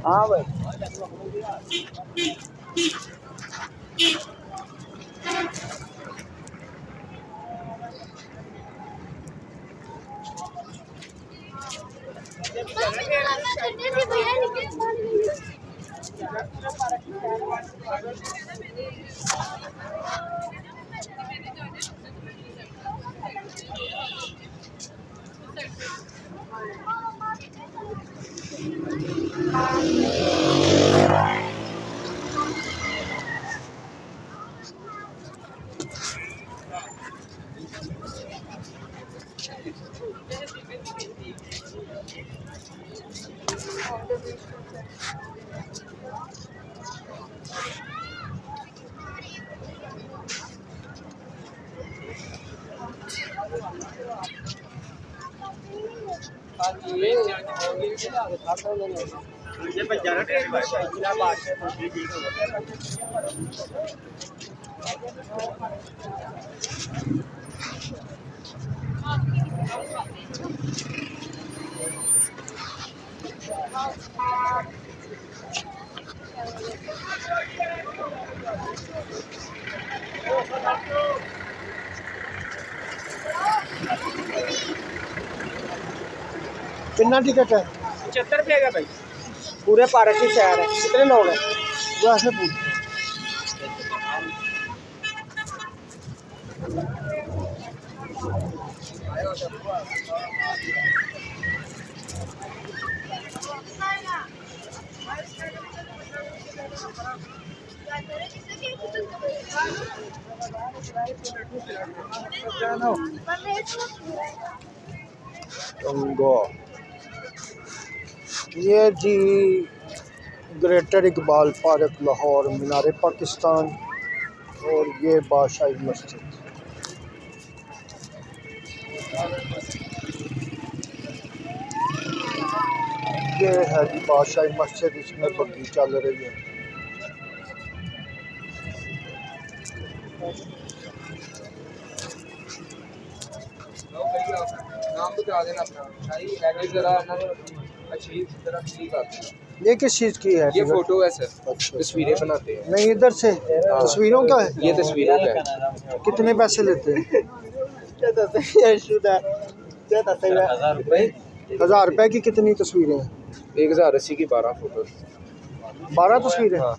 हाँ भाई ये बजाना ट्रेन कितना टिकट है 75 रुपये का भाई पूरे पार्क की सैर है कितने लोग हैं वो ऐसे पूछते हैं कंगो ये जी ग्रेटर इकबाल पार्क लाहौर मीनार पाकिस्तान और ये बादशाही मस्जिद। ये है जी बादशाही मस्जिद, इसमें बग्गी चल रही है। नाम बता देना अपना ये किस चीज़ की है? ये फोटो है सर, अच्छा तस्वीरें बनाते हैं। नहीं इधर से तस्वीरों का है। ये तस्वीरों का है। कितने पैसे लेते हैं? 1000 रुपए की कितनी तस्वीरें हैं? 1080 की 12 फोटो। 12 तस्वीरें। हाँ।